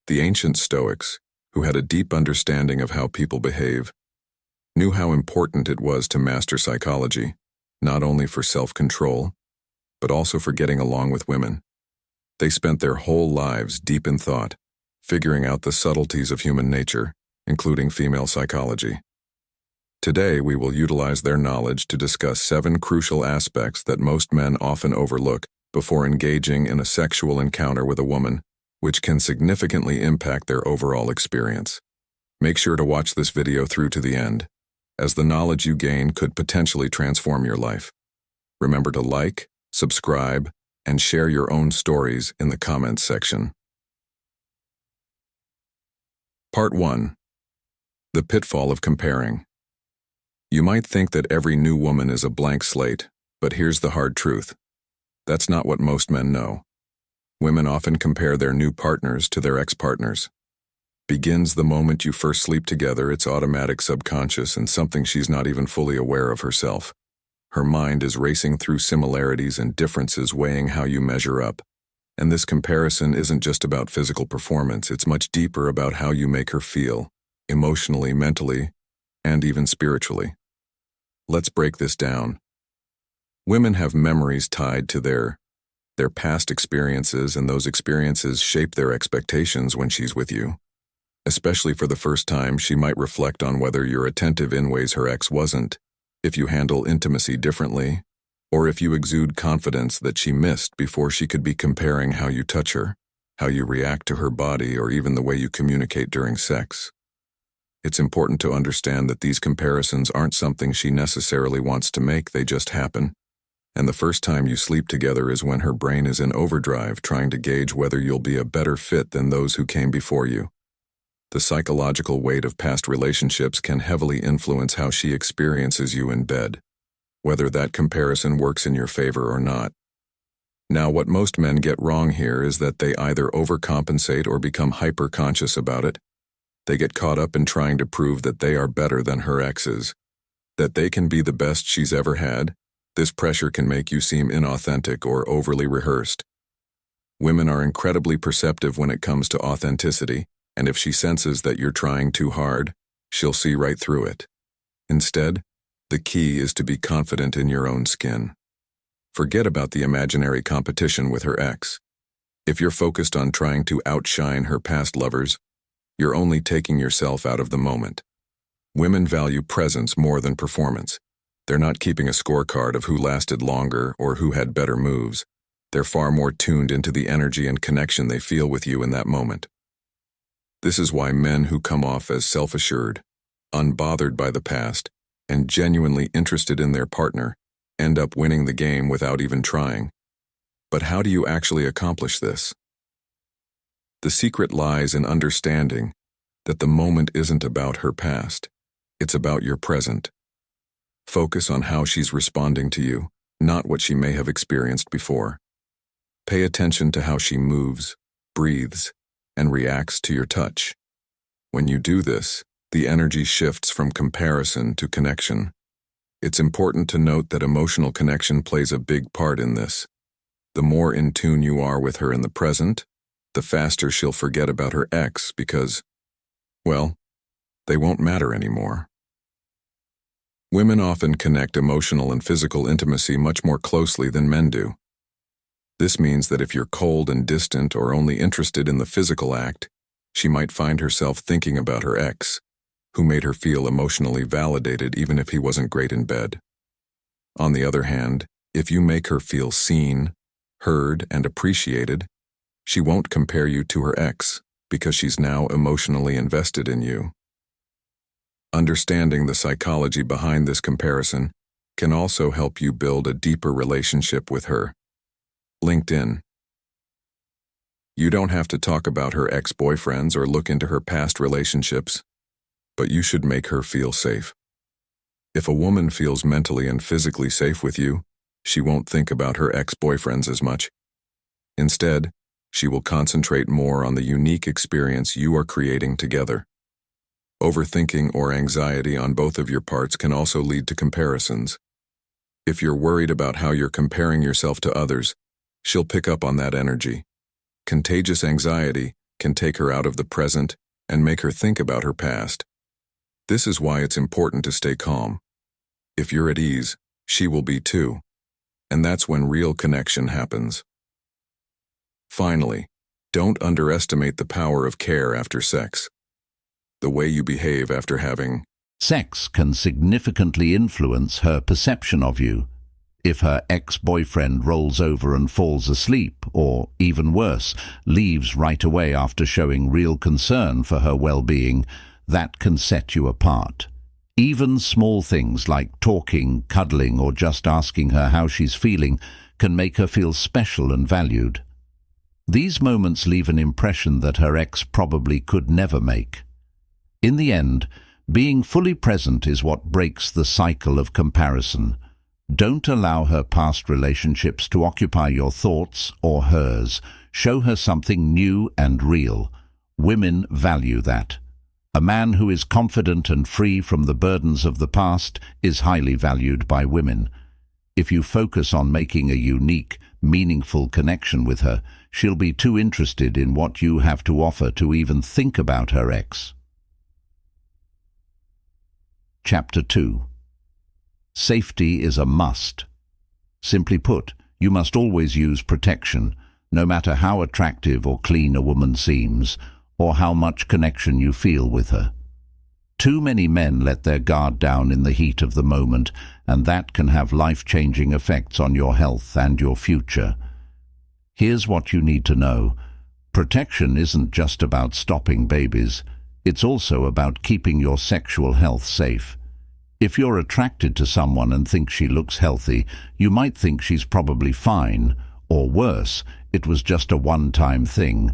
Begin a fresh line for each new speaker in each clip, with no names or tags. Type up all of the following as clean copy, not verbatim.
The ancient Stoics, who had a deep understanding of how people behave, knew how important it was to master psychology, not only for self-control, but also for getting along with women. They spent their whole lives deep in thought, figuring out the subtleties of human nature, including female psychology. Today, we will utilize their knowledge to discuss 7 crucial aspects that most men often overlook before engaging in a sexual encounter with a woman, which can significantly impact their overall experience. Make sure to watch this video through to the end, as the knowledge you gain could potentially transform your life. Remember to like, subscribe, and share your own stories in the comments section. Part 1. The pitfall of comparing. You might think that every new woman is a blank slate, but here's the hard truth. That's not what most men know. Women often compare their new partners to their ex-partners. Begins the moment you first sleep together. It's automatic, subconscious, and something she's not even fully aware of herself. Her mind is racing through similarities and differences, weighing how you measure up. And this comparison isn't just about physical performance, it's much deeper about how you make her feel, emotionally, mentally, and even spiritually. Let's break this down. Women have memories tied to their past experiences, and those experiences shape their expectations when she's with you. Especially for the first time, she might reflect on whether you're attentive in ways her ex wasn't, if you handle intimacy differently, or if you exude confidence that she missed before. She could be comparing how you touch her, how you react to her body, or even the way you communicate during sex. It's important to understand that these comparisons aren't something she necessarily wants to make, they just happen. And the first time you sleep together is when her brain is in overdrive, trying to gauge whether you'll be a better fit than those who came before you. The psychological weight of past relationships can heavily influence how she experiences you in bed, whether that comparison works in your favor or not. Now, what most men get wrong here is that they either overcompensate or become hyper-conscious about it. They get caught up in trying to prove that they are better than her exes, that they can be the best she's ever had. This pressure can make you seem inauthentic or overly rehearsed. Women are incredibly perceptive when it comes to authenticity, and if she senses that you're trying too hard, she'll see right through it. Instead, the key is to be confident in your own skin. Forget about the imaginary competition with her ex. If you're focused on trying to outshine her past lovers, you're only taking yourself out of the moment. Women value presence more than performance. They're not keeping a scorecard of who lasted longer or who had better moves. They're far more tuned into the energy and connection they feel with you in that moment. This is why men who come off as self-assured, unbothered by the past, and genuinely interested in their partner end up winning the game without even trying. But how do you actually accomplish this? The secret lies in understanding that the moment isn't about her past. It's about your present. Focus on how she's responding to you, not what she may have experienced before. Pay attention to how she moves, breathes, and reacts to your touch. When you do this, the energy shifts from comparison to connection. It's important to note that emotional connection plays a big part in this. The more in tune you are with her in the present, the faster she'll forget about her ex because, well, they won't matter anymore. Women often connect emotional and physical intimacy much more closely than men do. This means that if you're cold and distant or only interested in the physical act, she might find herself thinking about her ex, who made her feel emotionally validated even if he wasn't great in bed. On the other hand, if you make her feel seen, heard, and appreciated, she won't compare you to her ex because she's now emotionally invested in you. Understanding the psychology behind this comparison can also help you build a deeper relationship with her. LinkedIn. You don't have to talk about her ex-boyfriends or look into her past relationships, but you should make her feel safe. If a woman feels mentally and physically safe with you, she won't think about her ex-boyfriends as much. Instead, she will concentrate more on the unique experience you are creating together. Overthinking or anxiety on both of your parts can also lead to comparisons. If you're worried about how you're comparing yourself to others, she'll pick up on that energy. Contagious anxiety can take her out of the present and make her think about her past. This is why it's important to stay calm. If you're at ease, she will be too. And that's when real connection happens. Finally, don't underestimate the power of care after sex. The way you behave after having
sex can significantly influence her perception of you. If her ex-boyfriend rolls over and falls asleep, or, even worse, leaves right away after showing real concern for her well-being, that can set you apart. Even small things like talking, cuddling, or just asking her how she's feeling can make her feel special and valued. These moments leave an impression that her ex probably could never make. In the end, being fully present is what breaks the cycle of comparison. Don't allow her past relationships to occupy your thoughts or hers. Show her something new and real. Women value that. A man who is confident and free from the burdens of the past is highly valued by women. If you focus on making a unique, meaningful connection with her, she'll be too interested in what you have to offer to even think about her ex. Chapter 2. Safety is a must. Simply put, you must always use protection, no matter how attractive or clean a woman seems, or how much connection you feel with her. Too many men let their guard down in the heat of the moment, and that can have life-changing effects on your health and your future. Here's what you need to know. Protection isn't just about stopping babies. It's also about keeping your sexual health safe. If you're attracted to someone and think she looks healthy, you might think she's probably fine, or worse, it was just a one-time thing.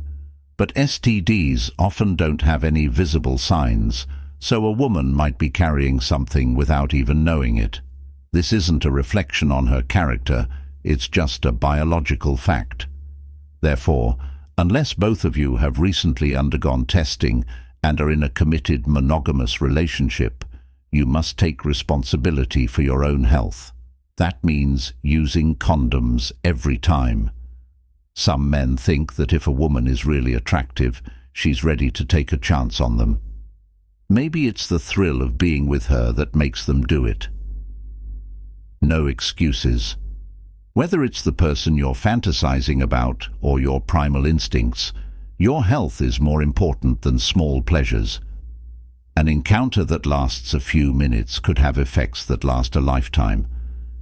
But STDs often don't have any visible signs, so a woman might be carrying something without even knowing it. This isn't a reflection on her character, it's just a biological fact. Therefore, unless both of you have recently undergone testing and are in a committed monogamous relationship, you must take responsibility for your own health. That means using condoms every time. Some men think that if a woman is really attractive, she's ready to take a chance on them. Maybe it's the thrill of being with her that makes them do it. No excuses. Whether it's the person you're fantasizing about or your primal instincts, your health is more important than small pleasures. An encounter that lasts a few minutes could have effects that last a lifetime.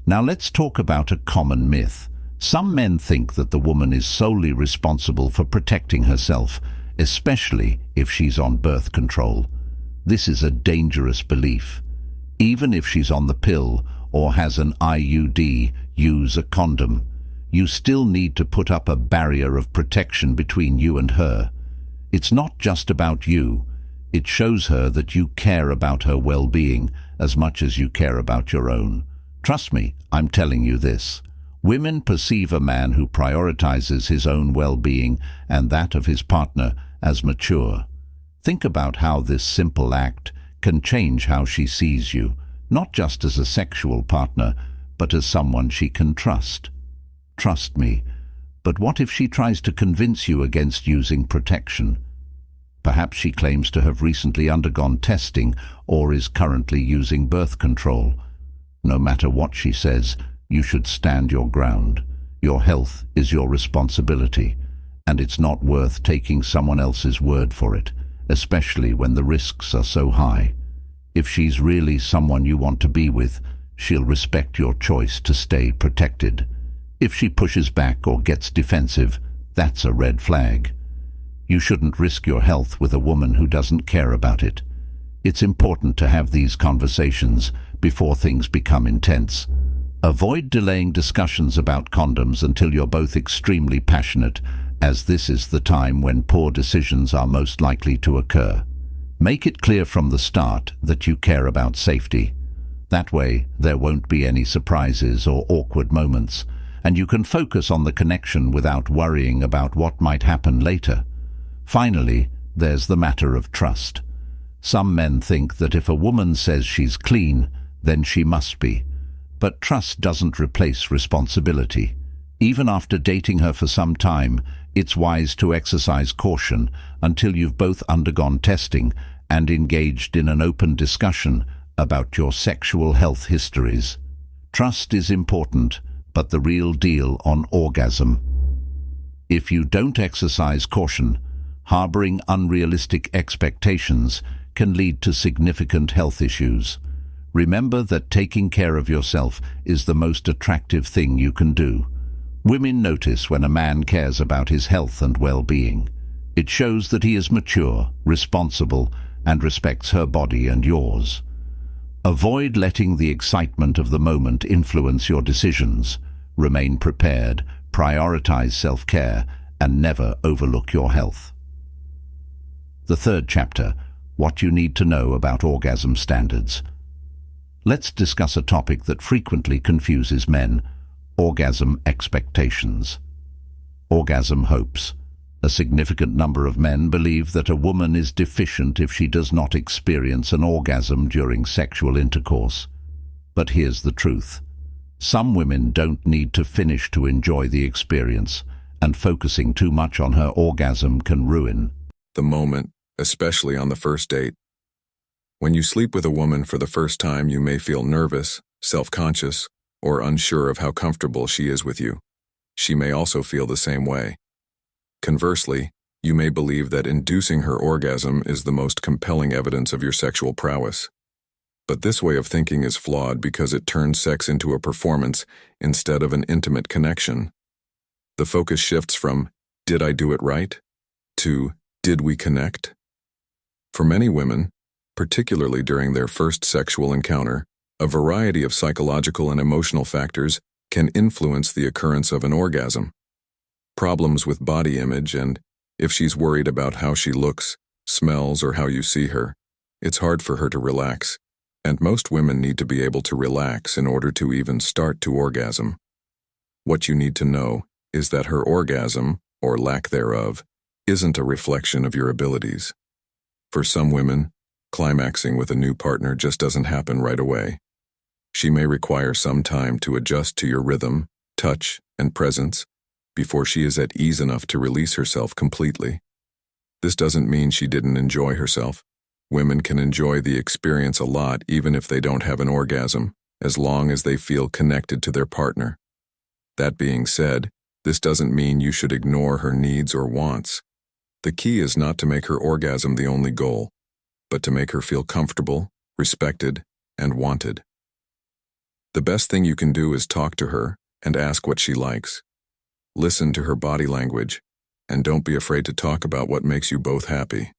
Now let's talk about a common myth. Some men think that the woman is solely responsible for protecting herself, especially if she's on birth control. This is a dangerous belief. Even if she's on the pill or has an IUD, use a condom. You still need to put up a barrier of protection between you and her. It's not just about you. It shows her that you care about her well-being as much as you care about your own. Trust me, I'm telling you this. Women perceive a man who prioritizes his own well-being and that of his partner as mature. Think about how this simple act can change how she sees you, not just as a sexual partner, but as someone she can trust. Trust me, but what if she tries to convince you against using protection? Perhaps she claims to have recently undergone testing or is currently using birth control. No matter what she says, you should stand your ground. Your health is your responsibility, and it's not worth taking someone else's word for it, especially when the risks are so high. If she's really someone you want to be with, she'll respect your choice to stay protected. If she pushes back or gets defensive, that's a red flag. You shouldn't risk your health with a woman who doesn't care about it. It's important to have these conversations before things become intense. Avoid delaying discussions about condoms until you're both extremely passionate, as this is the time when poor decisions are most likely to occur. Make it clear from the start that you care about safety. That way, there won't be any surprises or awkward moments, and you can focus on the connection without worrying about what might happen later. Finally, there's the matter of trust. Some men think that if a woman says she's clean, then she must be. But trust doesn't replace responsibility. Even after dating her for some time, it's wise to exercise caution until you've both undergone testing and engaged in an open discussion about your sexual health histories. Trust is important, but the real deal on orgasm. If you don't exercise caution, harboring unrealistic expectations can lead to significant health issues. Remember that taking care of yourself is the most attractive thing you can do. Women notice when a man cares about his health and well-being. It shows that he is mature, responsible, and respects her body and yours. Avoid letting the excitement of the moment influence your decisions. Remain prepared, prioritize self-care, and never overlook your health. The third chapter, what you need to know about orgasm standards. Let's discuss a topic that frequently confuses men: orgasm expectations. Orgasm hopes. A significant number of men believe that a woman is deficient if she does not experience an orgasm during sexual intercourse. But here's the truth. Some women don't need to finish to enjoy the experience, and focusing too much on her orgasm can ruin
the moment, especially on the first date. When you sleep with a woman for the first time, you may feel nervous, self-conscious, or unsure of how comfortable she is with you. She may also feel the same way. Conversely, you may believe that inducing her orgasm is the most compelling evidence of your sexual prowess. But this way of thinking is flawed because it turns sex into a performance instead of an intimate connection. The focus shifts from, "Did I do it right?" to, "Did we connect?" For many women, particularly during their first sexual encounter, a variety of psychological and emotional factors can influence the occurrence of an orgasm. Problems with body image, and if she's worried about how she looks, smells, or how you see her, it's hard for her to relax, and most women need to be able to relax in order to even start to orgasm. What you need to know is that her orgasm, or lack thereof, isn't a reflection of your abilities. For some women, climaxing with a new partner just doesn't happen right away. She may require some time to adjust to your rhythm, touch, and presence before she is at ease enough to release herself completely. This doesn't mean she didn't enjoy herself. Women can enjoy the experience a lot even if they don't have an orgasm, as long as they feel connected to their partner. That being said, this doesn't mean you should ignore her needs or wants. The key is not to make her orgasm the only goal, but to make her feel comfortable, respected, and wanted. The best thing you can do is talk to her and ask what she likes. Listen to her body language, and don't be afraid to talk about what makes you both happy.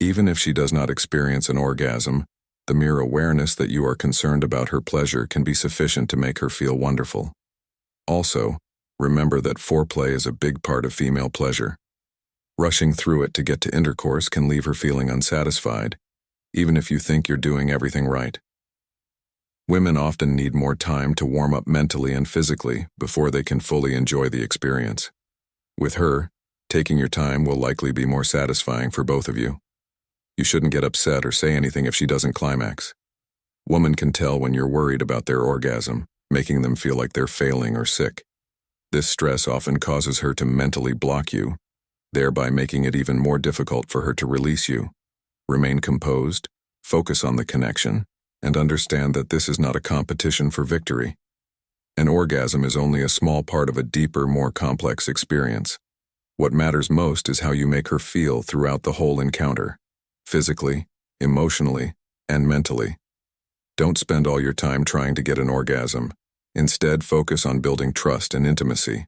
Even if she does not experience an orgasm, the mere awareness that you are concerned about her pleasure can be sufficient to make her feel wonderful. Also, remember that foreplay is a big part of female pleasure. Rushing through it to get to intercourse can leave her feeling unsatisfied, even if you think you're doing everything right. Women often need more time to warm up mentally and physically before they can fully enjoy the experience. With her, taking your time will likely be more satisfying for both of you. You shouldn't get upset or say anything if she doesn't climax. Women can tell when you're worried about their orgasm, making them feel like they're failing or sick. This stress often causes her to mentally block you, thereby making it even more difficult for her to release you. Remain composed, focus on the connection, and understand that this is not a competition for victory. An orgasm is only a small part of a deeper, more complex experience. What matters most is how you make her feel throughout the whole encounter, physically, emotionally, and mentally. Don't spend all your time trying to get an orgasm. Instead, focus on building trust and intimacy.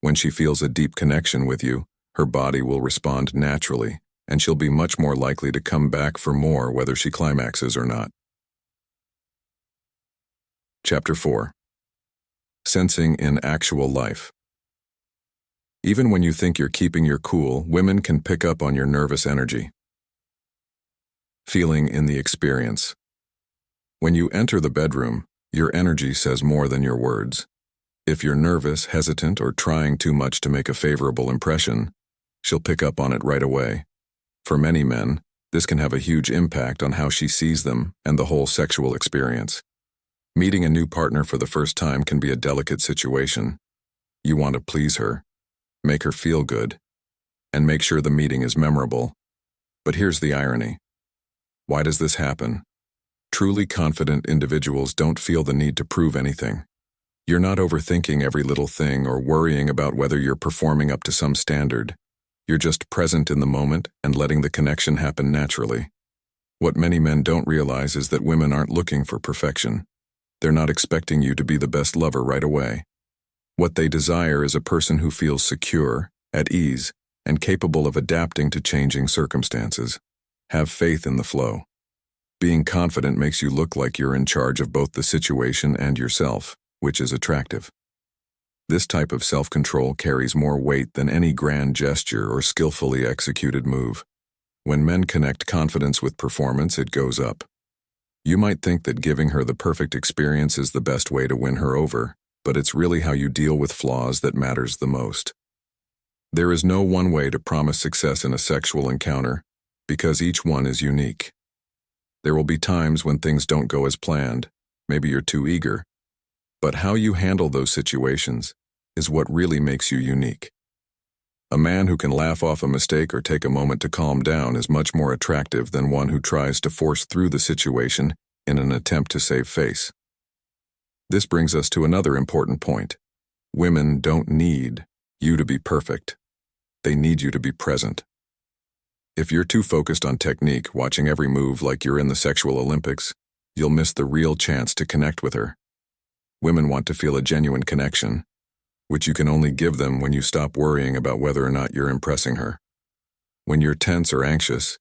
When she feels a deep connection with you, her body will respond naturally, and she'll be much more likely to come back for more whether she climaxes or not. Chapter 4. Sensing in actual life. Even when you think you're keeping your cool, women can pick up on your nervous energy. Feeling in the experience. When you enter the bedroom, your energy says more than your words. If you're nervous, hesitant, or trying too much to make a favorable impression, she'll pick up on it right away. For many men, this can have a huge impact on how she sees them and the whole sexual experience. Meeting a new partner for the first time can be a delicate situation. You want to please her, make her feel good, and make sure the meeting is memorable. But here's the irony. Why does this happen? Truly confident individuals don't feel the need to prove anything. You're not overthinking every little thing or worrying about whether you're performing up to some standard. You're just present in the moment and letting the connection happen naturally. What many men don't realize is that women aren't looking for perfection. They're not expecting you to be the best lover right away. What they desire is a person who feels secure, at ease, and capable of adapting to changing circumstances. Have faith in the flow. Being confident makes you look like you're in charge of both the situation and yourself, which is attractive. This type of self-control carries more weight than any grand gesture or skillfully executed move. When men connect confidence with performance, it goes up. You might think that giving her the perfect experience is the best way to win her over, but it's really how you deal with flaws that matters the most. There is no one way to promise success in a sexual encounter, because each one is unique. There will be times when things don't go as planned. Maybe you're too eager. But how you handle those situations is what really makes you unique. A man who can laugh off a mistake or take a moment to calm down is much more attractive than one who tries to force through the situation in an attempt to save face. This brings us to another important point. Women don't need you to be perfect. They need you to be present. If you're too focused on technique, watching every move like you're in the sexual Olympics, you'll miss the real chance to connect with her. Women want to feel a genuine connection, which you can only give them when you stop worrying about whether or not you're impressing her. When you're tense or anxious,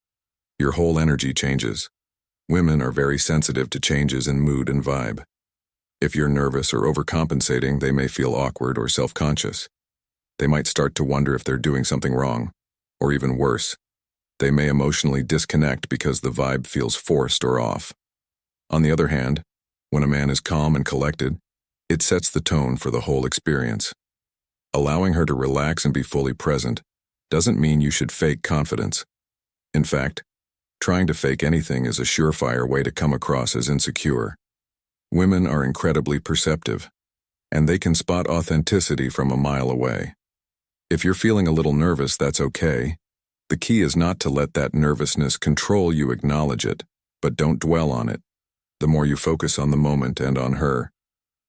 your whole energy changes. Women are very sensitive to changes in mood and vibe. If you're nervous or overcompensating, they may feel awkward or self-conscious. They might start to wonder if they're doing something wrong, or even worse, they may emotionally disconnect because the vibe feels forced or off. On the other hand, when a man is calm and collected, it sets the tone for the whole experience. Allowing her to relax and be fully present doesn't mean you should fake confidence. In fact, trying to fake anything is a surefire way to come across as insecure. Women are incredibly perceptive, and they can spot authenticity from a mile away. If you're feeling a little nervous, that's okay. The key is not to let that nervousness control you. Acknowledge it, but don't dwell on it. The more you focus on the moment and on her,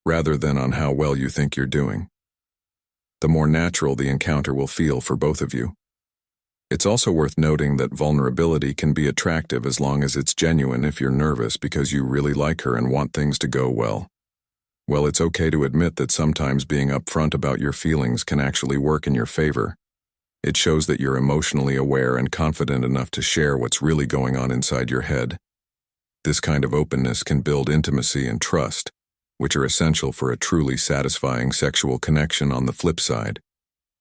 rather than on how well you think you're doing, the more natural the encounter will feel for both of you. It's also worth noting that vulnerability can be attractive as long as it's genuine. If you're nervous because you really like her and want things to go well, it's okay to admit that sometimes being upfront about your feelings can actually work in your favor. It shows that you're emotionally aware and confident enough to share what's really going on inside your head. This kind of openness can build intimacy and trust, which are essential for a truly satisfying sexual connection. On the flip side,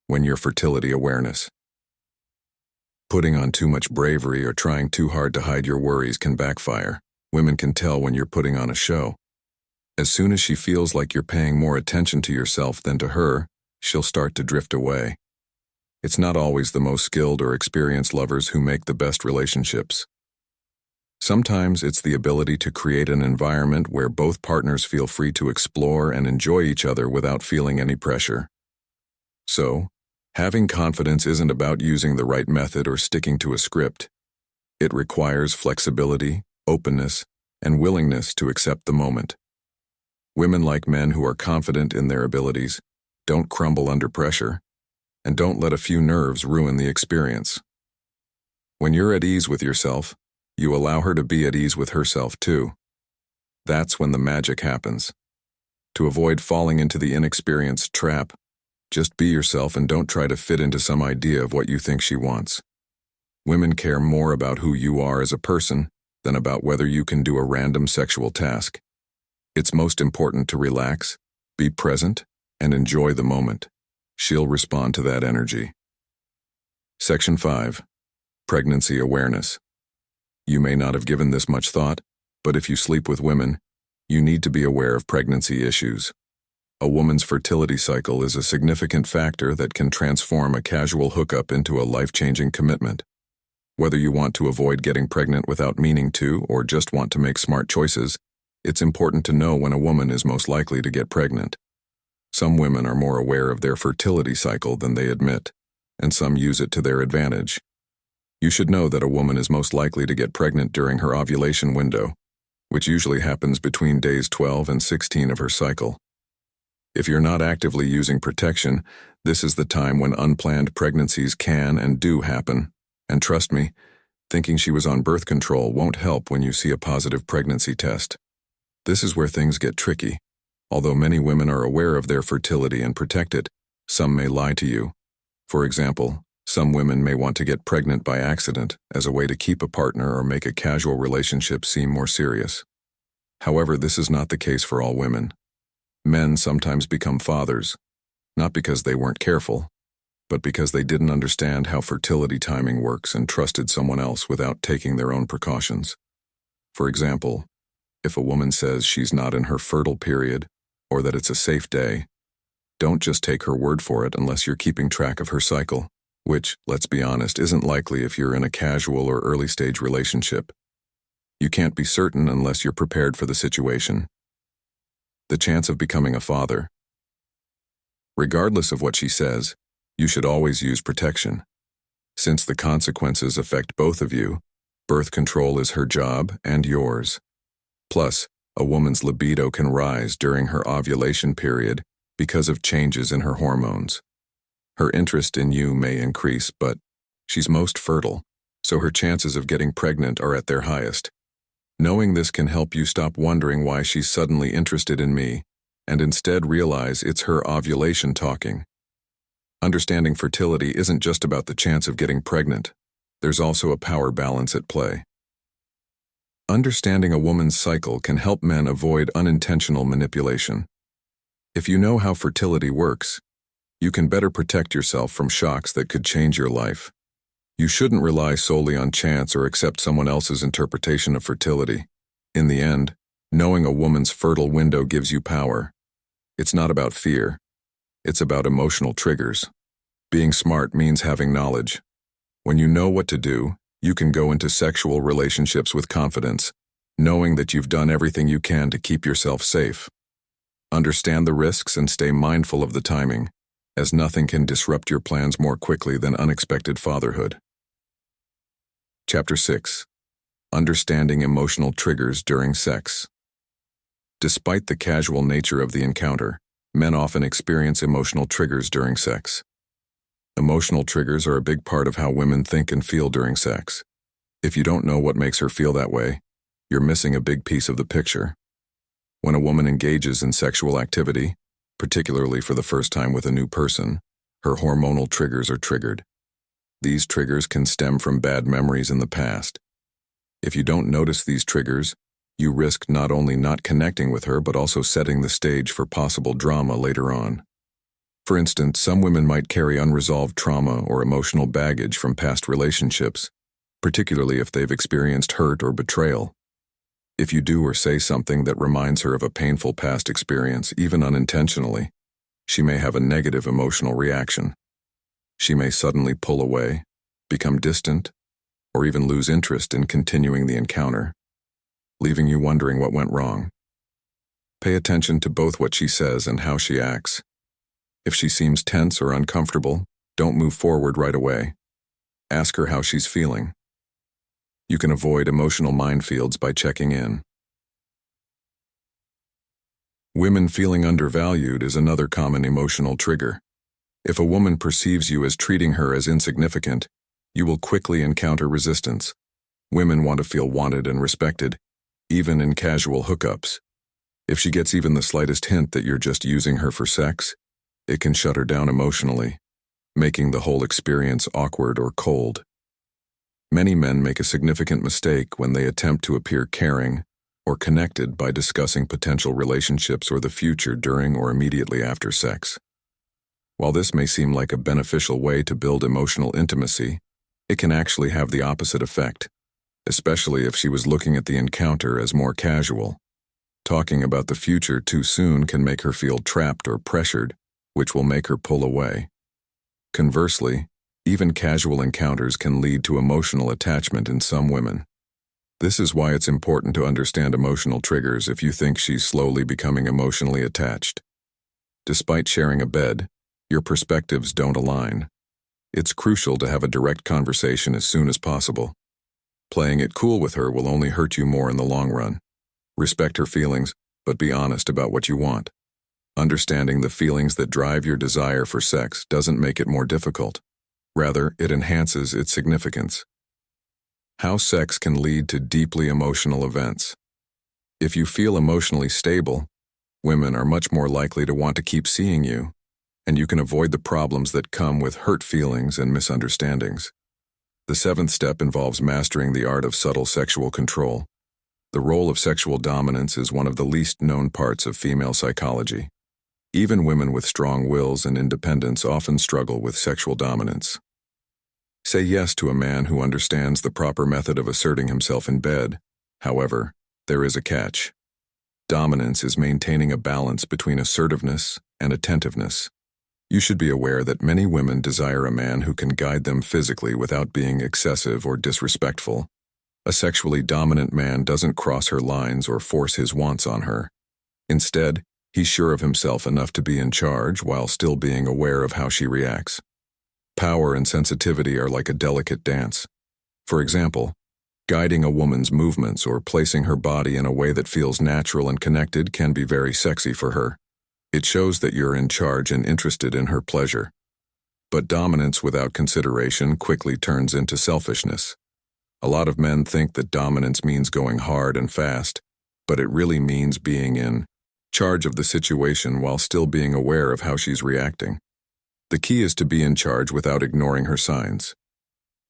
when your fertility awareness, putting on too much bravery or trying too hard to hide your worries can backfire. Women can tell when you're putting on a show. As soon as she feels like you're paying more attention to yourself than to her, she'll start to drift away. It's not always the most skilled or experienced lovers who make the best relationships. Sometimes it's the ability to create an environment where both partners feel free to explore and enjoy each other without feeling any pressure. So, having confidence isn't about using the right method or sticking to a script. It requires flexibility, openness, and willingness to accept the moment. Women like men who are confident in their abilities, don't crumble under pressure, and don't let a few nerves ruin the experience. When you're at ease with yourself, you allow her to be at ease with herself too. That's when the magic happens. To avoid falling into the inexperienced trap, just be yourself and don't try to fit into some idea of what you think she wants. Women care more about who you are as a person than about whether you can do a random sexual task. It's most important to relax, be present, and enjoy the moment. She'll respond to that energy. Section 5. Pregnancy awareness. You may not have given this much thought, but if you sleep with women, you need to be aware of pregnancy issues. A woman's fertility cycle is a significant factor that can transform a casual hookup into a life-changing commitment. Whether you want to avoid getting pregnant without meaning to or just want to make smart choices, it's important to know when a woman is most likely to get pregnant. Some women are more aware of their fertility cycle than they admit, and some use it to their advantage. You should know that a woman is most likely to get pregnant during her ovulation window, which usually happens between days 12 and 16 of her cycle. If you're not actively using protection, this is the time when unplanned pregnancies can and do happen. And trust me, thinking she was on birth control won't help when you see a positive pregnancy test. This is where things get tricky. Although many women are aware of their fertility and protect it, some may lie to you. For example, some women may want to get pregnant by accident as a way to keep a partner or make a casual relationship seem more serious. However, this is not the case for all women. Men sometimes become fathers, not because they weren't careful, but because they didn't understand how fertility timing works and trusted someone else without taking their own precautions. For example, if a woman says she's not in her fertile period or that it's a safe day, don't just take her word for it unless you're keeping track of her cycle, which, let's be honest, isn't likely if you're in a casual or early-stage relationship. You can't be certain unless you're prepared for the situation. The chance of becoming a father. Regardless of what she says, you should always use protection. Since the consequences affect both of you, birth control is her job and yours. Plus, a woman's libido can rise during her ovulation period because of changes in her hormones. Her interest in you may increase, but she's most fertile, so her chances of getting pregnant are at their highest. Knowing this can help you stop wondering why she's suddenly interested in me, and instead realize it's her ovulation talking. Understanding fertility isn't just about the chance of getting pregnant. There's also a power balance at play. Understanding a woman's cycle can help men avoid unintentional manipulation. If you know how fertility works, you can better protect yourself from shocks that could change your life. You shouldn't rely solely on chance or accept someone else's interpretation of fertility. In the end, knowing a woman's fertile window gives you power. It's not about fear. It's about emotional triggers. Being smart means having knowledge. When you know what to do, you can go into sexual relationships with confidence, knowing that you've done everything you can to keep yourself safe. Understand the risks and stay mindful of the timing, as nothing can disrupt your plans more quickly than unexpected fatherhood. Chapter 6. Understanding emotional triggers during sex. Despite the casual nature of the encounter, men often experience emotional triggers during sex. Emotional triggers are a big part of how women think and feel during sex. If you don't know what makes her feel that way, you're missing a big piece of the picture. When a woman engages in sexual activity, particularly for the first time with a new person, her hormonal triggers are triggered. These triggers can stem from bad memories in the past. If you don't notice these triggers, you risk not only not connecting with her but also setting the stage for possible drama later on. For instance, some women might carry unresolved trauma or emotional baggage from past relationships, particularly if they've experienced hurt or betrayal. If you do or say something that reminds her of a painful past experience, even unintentionally, she may have a negative emotional reaction. She may suddenly pull away, become distant, or even lose interest in continuing the encounter, leaving you wondering what went wrong. Pay attention to both what she says and how she acts. If she seems tense or uncomfortable, don't move forward right away. Ask her how she's feeling. You can avoid emotional minefields by checking in. Women feeling undervalued is another common emotional trigger. If a woman perceives you as treating her as insignificant, you will quickly encounter resistance. Women want to feel wanted and respected, even in casual hookups. If she gets even the slightest hint that you're just using her for sex, it can shut her down emotionally, making the whole experience awkward or cold. Many men make a significant mistake when they attempt to appear caring or connected by discussing potential relationships or the future during or immediately after sex. While this may seem like a beneficial way to build emotional intimacy, it can actually have the opposite effect, especially if she was looking at the encounter as more casual. Talking about the future too soon can make her feel trapped or pressured, which will make her pull away. Conversely, even casual encounters can lead to emotional attachment in some women. This is why it's important to understand emotional triggers if you think she's slowly becoming emotionally attached. Despite sharing a bed, your perspectives don't align. It's crucial to have a direct conversation as soon as possible. Playing it cool with her will only hurt you more in the long run. Respect her feelings, but be honest about what you want. Understanding the feelings that drive your desire for sex doesn't make it more difficult. Rather, it enhances its significance. How sex can lead to deeply emotional events. If you feel emotionally stable, women are much more likely to want to keep seeing you, and you can avoid the problems that come with hurt feelings and misunderstandings. The 7th step involves mastering the art of subtle sexual control. The role of sexual dominance is one of the least known parts of female psychology. Even women with strong wills and independence often struggle with sexual dominance. Say yes to a man who understands the proper method of asserting himself in bed. However, there is a catch. Dominance is maintaining a balance between assertiveness and attentiveness. You should be aware that many women desire a man who can guide them physically without being excessive or disrespectful. A sexually dominant man doesn't cross her lines or force his wants on her. Instead, he's sure of himself enough to be in charge while still being aware of how she reacts. Power and sensitivity are like a delicate dance. For example, guiding a woman's movements or placing her body in a way that feels natural and connected can be very sexy for her. It shows that you're in charge and interested in her pleasure. But dominance without consideration quickly turns into selfishness. A lot of men think that dominance means going hard and fast, but it really means being in charge of the situation while still being aware of how she's reacting. The key is to be in charge without ignoring her signs.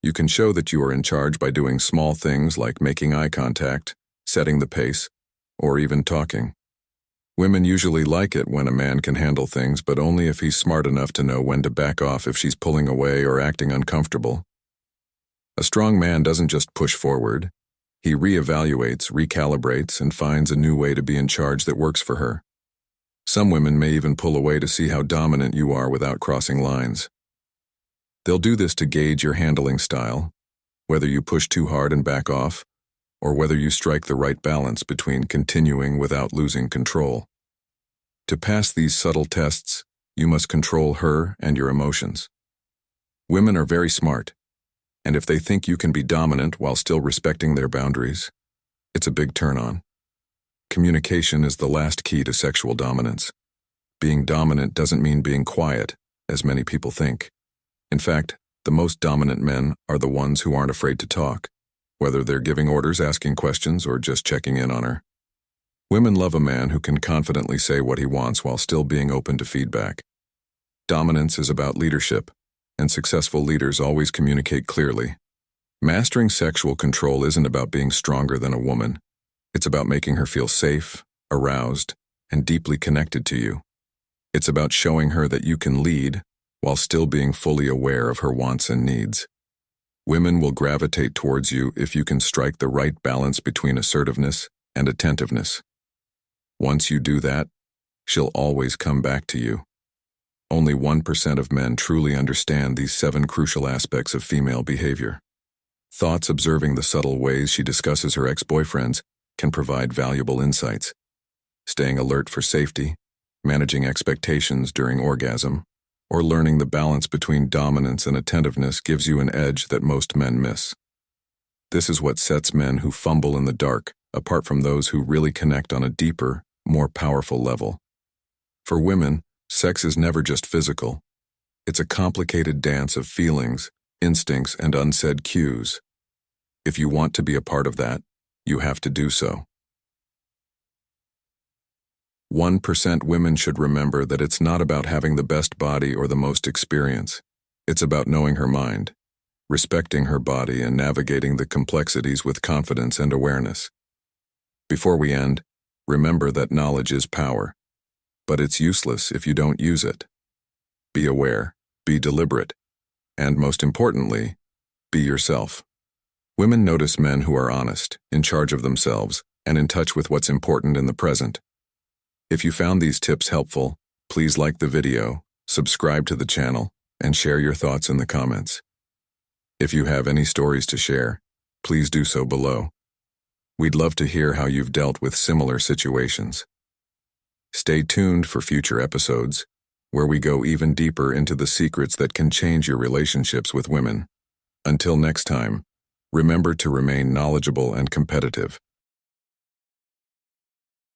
You can show that you are in charge by doing small things like making eye contact, setting the pace, or even talking. Women usually like it when a man can handle things, but only if he's smart enough to know when to back off if she's pulling away or acting uncomfortable. A strong man doesn't just push forward. He reevaluates, recalibrates, and finds a new way to be in charge that works for her. Some women may even pull away to see how dominant you are without crossing lines. They'll do this to gauge your handling style, whether you push too hard and back off, or whether you strike the right balance between continuing without losing control. To pass these subtle tests, you must control her and your emotions. Women are very smart, and if they think you can be dominant while still respecting their boundaries, it's a big turn-on. Communication is the last key to sexual dominance. Being dominant doesn't mean being quiet, as many people think. In fact, the most dominant men are the ones who aren't afraid to talk, whether they're giving orders, asking questions, or just checking in on her. Women love a man who can confidently say what he wants while still being open to feedback. Dominance is about leadership, and successful leaders always communicate clearly. Mastering sexual control isn't about being stronger than a woman. It's about making her feel safe, aroused, and deeply connected to you. It's about showing her that you can lead while still being fully aware of her wants and needs. Women will gravitate towards you if you can strike the right balance between assertiveness and attentiveness. Once you do that, she'll always come back to you. Only 1% of men truly understand these 7 crucial aspects of female behavior. Thoughts observing the subtle ways she discusses her ex-boyfriends can provide valuable insights. Staying alert for safety, managing expectations during orgasm, or learning the balance between dominance and attentiveness gives you an edge that most men miss. This is what sets men who fumble in the dark apart from those who really connect on a deeper, more powerful level. For women, sex is never just physical. It's a complicated dance of feelings, instincts, and unsaid cues. If you want to be a part of that, you have to do so. 1% women should remember that it's not about having the best body or the most experience. It's about knowing her mind, respecting her body, and navigating the complexities with confidence and awareness. Before we end, remember that knowledge is power, but it's useless if you don't use it. Be aware, be deliberate, and most importantly, be yourself. Women notice men who are honest, in charge of themselves, and in touch with what's important in the present. If you found these tips helpful, please like the video, subscribe to the channel, and share your thoughts in the comments. If you have any stories to share, please do so below. We'd love to hear how you've dealt with similar situations. Stay tuned for future episodes, where we go even deeper into the secrets that can change your relationships with women. Until next time, remember to remain knowledgeable and competitive.